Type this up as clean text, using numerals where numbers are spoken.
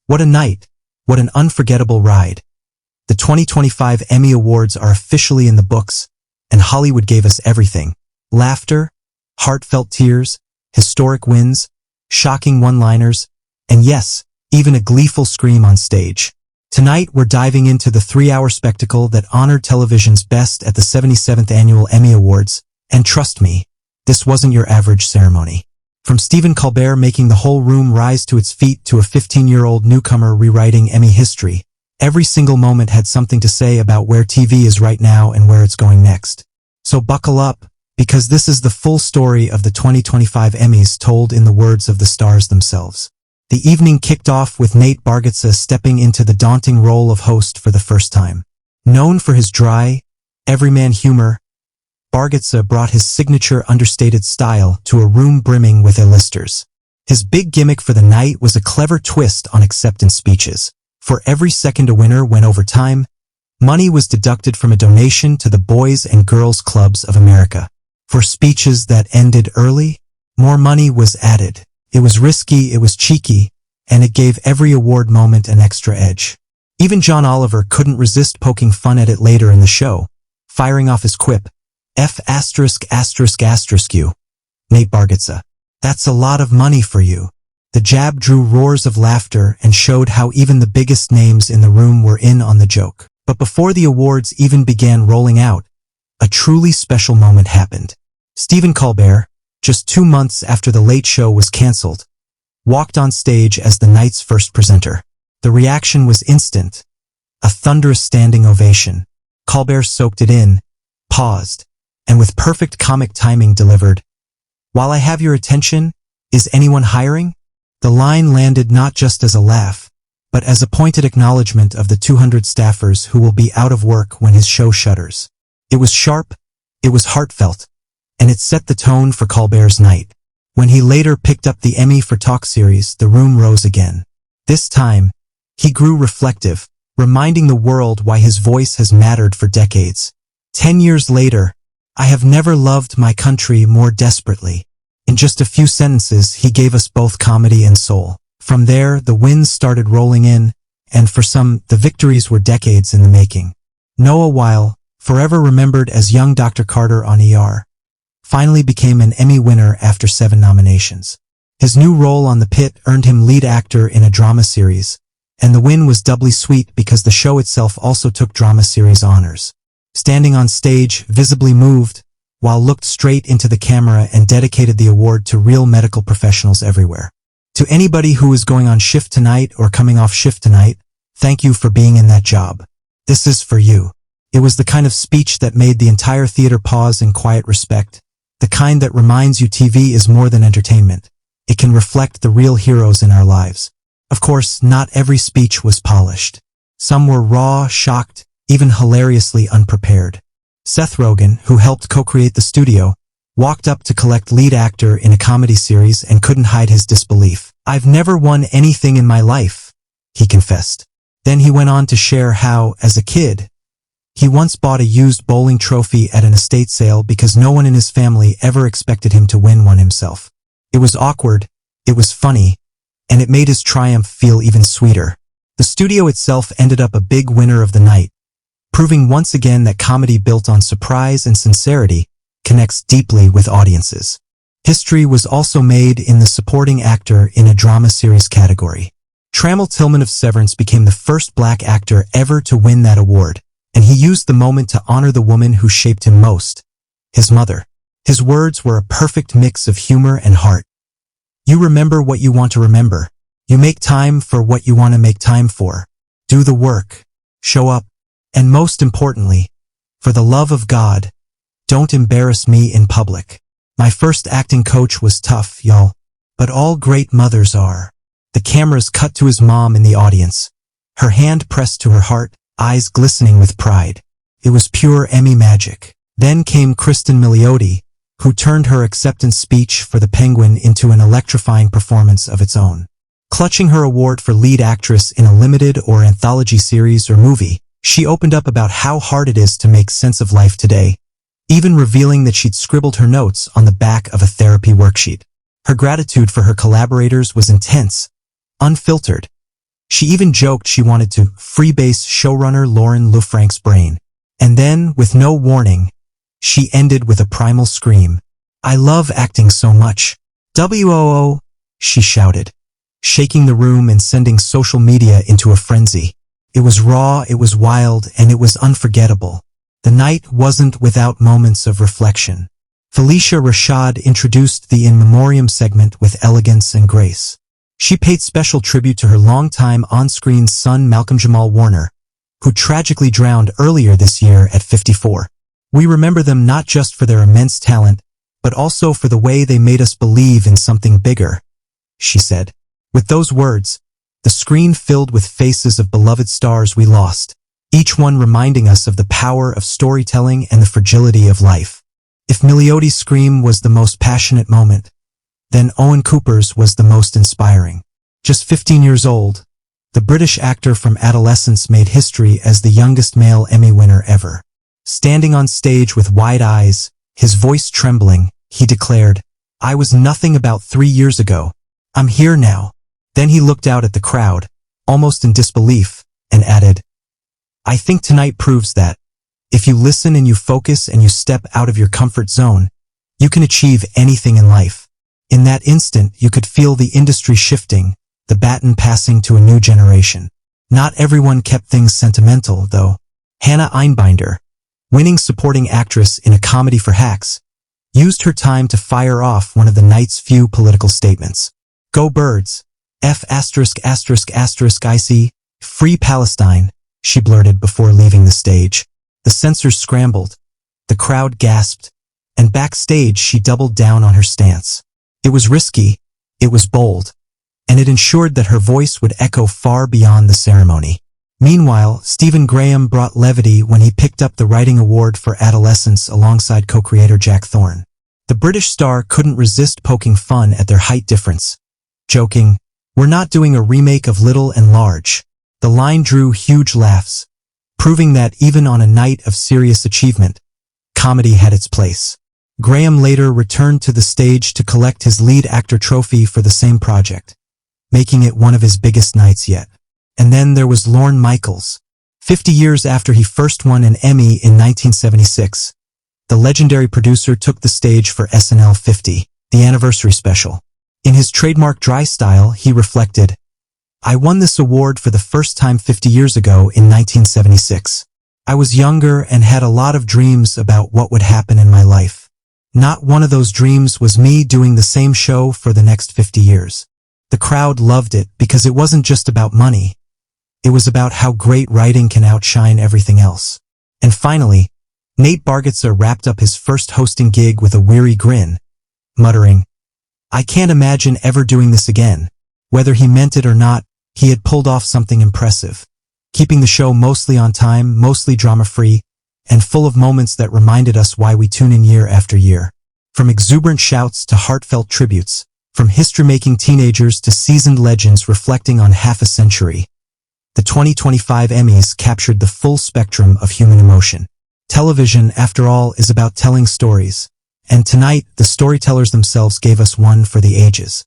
What a night. What an unforgettable ride. The 2025 Emmy Awards are officially in the books, and Hollywood gave us everything. Laughter, heartfelt tears, historic wins, shocking one-liners, and yes, even a gleeful scream on stage. Tonight, we're diving into the 3-hour spectacle that honored television's best at the 77th Annual Emmy Awards, and trust me, this wasn't your average ceremony. From Stephen Colbert making the whole room rise to its feet to a 15-year-old newcomer rewriting Emmy history, every single moment had something to say about where TV is right now and where it's going next. So buckle up, because this is the full story of the 2025 Emmys told in the words of the stars themselves. The evening kicked off with Nate Bargatze stepping into the daunting role of host for the first time. Known for his dry, everyman humor, Bargatze brought his signature understated style to a room brimming with A-listers. His big gimmick for the night was a clever twist on acceptance speeches. For every second a winner went over time, money was deducted from a donation to the Boys and Girls Clubs of America. For speeches that ended early, more money was added. It was risky, it was cheeky, and it gave every award moment an extra edge. Even John Oliver couldn't resist poking fun at it later in the show, firing off his quip, F*********. Nate Bargatze. That's a lot of money for you. The jab drew roars of laughter and showed how even the biggest names in the room were in on the joke. But before the awards even began rolling out, a truly special moment happened. Stephen Colbert, just 2 months after The Late Show was canceled, walked on stage as the night's first presenter. The reaction was instant. A thunderous standing ovation. Colbert soaked it in, paused, and with perfect comic timing delivered, "While I have your attention, is anyone hiring?" The line landed not just as a laugh, but as a pointed acknowledgement of the 200 staffers who will be out of work when his show shutters. It was sharp, it was heartfelt, and it set the tone for Colbert's night. When he later picked up the Emmy for Talk series, the room rose again. This time, he grew reflective, reminding the world why his voice has mattered for decades. 10 years later, "I have never loved my country more desperately." In just a few sentences, he gave us both comedy and soul. From there, the wins started rolling in, and for some, the victories were decades in the making. Noah Weil, forever remembered as young Dr. Carter on ER, finally became an Emmy winner after 7 nominations. His new role on The Pit earned him lead actor in a drama series, and the win was doubly sweet because the show itself also took drama series honors. Standing on stage, visibly moved, Weil looked straight into the camera and dedicated the award to real medical professionals everywhere. To anybody who is going on shift tonight or coming off shift tonight, thank you for being in that job. This is for you. It was the kind of speech that made the entire theater pause in quiet respect, the kind that reminds you TV is more than entertainment. It can reflect the real heroes in our lives. Of course, not every speech was polished. Some were raw, shocked, even hilariously unprepared. Seth Rogen, who helped co-create the studio, walked up to collect lead actor in a comedy series and couldn't hide his disbelief. "I've never won anything in my life," he confessed. Then he went on to share how, as a kid, he once bought a used bowling trophy at an estate sale because no one in his family ever expected him to win one himself. It was awkward, it was funny, and it made his triumph feel even sweeter. The studio itself ended up a big winner of the night, proving once again that comedy built on surprise and sincerity connects deeply with audiences. History was also made in the supporting actor in a drama series category. Trammell Tillman of Severance became the first black actor ever to win that award, and he used the moment to honor the woman who shaped him most, his mother. His words were a perfect mix of humor and heart. "You remember what you want to remember. You make time for what you want to make time for. Do the work. Show up. And most importantly, for the love of God, don't embarrass me in public. My first acting coach was tough, y'all, but all great mothers are." The cameras cut to his mom in the audience, her hand pressed to her heart, eyes glistening with pride. It was pure Emmy magic. Then came Kristen Milioti, who turned her acceptance speech for The Penguin into an electrifying performance of its own. Clutching her award for lead actress in a limited or anthology series or movie, she opened up about how hard it is to make sense of life today, even revealing that she'd scribbled her notes on the back of a therapy worksheet. Her gratitude for her collaborators was intense, unfiltered, She even joked she wanted to freebase showrunner Lauren Lefranc's brain. And then, with no warning, she ended with a primal scream. "I love acting so much. WOO," she shouted, shaking the room and sending social media into a frenzy. It was raw, it was wild, and it was unforgettable. The night wasn't without moments of reflection. Felicia Rashad introduced the In Memoriam segment with elegance and grace. She paid special tribute to her longtime on-screen son Malcolm Jamal Warner, who tragically drowned earlier this year at 54. "We remember them not just for their immense talent, but also for the way they made us believe in something bigger," she said. With those words, the screen filled with faces of beloved stars we lost, each one reminding us of the power of storytelling and the fragility of life. If Miliotti's scream was the most passionate moment, then Owen Cooper's was the most inspiring. Just 15 years old, the British actor from Adolescence made history as the youngest male Emmy winner ever. Standing on stage with wide eyes, his voice trembling, he declared, "I was nothing about 3 years ago. I'm here now." Then he looked out at the crowd, almost in disbelief, and added, "I think tonight proves that, if you listen and you focus and you step out of your comfort zone, you can achieve anything in life." In that instant, you could feel the industry shifting, the baton passing to a new generation. Not everyone kept things sentimental, though. Hannah Einbinder, winning supporting actress in a comedy for hacks, used her time to fire off one of the night's few political statements. "Go Birds, F***IC, Free Palestine," she blurted before leaving the stage. The censors scrambled, the crowd gasped, and backstage she doubled down on her stance. It was risky, it was bold, and it ensured that her voice would echo far beyond the ceremony. Meanwhile, Stephen Graham brought levity when he picked up the Writing Award for Adolescence alongside co-creator Jack Thorne. The British star couldn't resist poking fun at their height difference, joking, "We're not doing a remake of Little and Large." The line drew huge laughs, proving that even on a night of serious achievement, comedy had its place. Graham later returned to the stage to collect his lead actor trophy for the same project, making it one of his biggest nights yet. And then there was Lorne Michaels. 50 years after he first won an Emmy in 1976, the legendary producer took the stage for SNL 50, the anniversary special. In his trademark dry style, he reflected, "I won this award for the first time 50 years ago in 1976. I was younger and had a lot of dreams about what would happen in my life. Not one of those dreams was me doing the same show for the next 50 years. The crowd loved it because it wasn't just about money. It was about how great writing can outshine everything else." And finally, Nate Bargatze wrapped up his first hosting gig with a weary grin, muttering, "I can't imagine ever doing this again." Whether he meant it or not, he had pulled off something impressive, keeping the show mostly on time, mostly drama-free, and full of moments that reminded us why we tune in year after year. From exuberant shouts to heartfelt tributes, from history-making teenagers to seasoned legends reflecting on half a century, the 2025 Emmys captured the full spectrum of human emotion. Television, after all, is about telling stories, and tonight the storytellers themselves gave us one for the ages.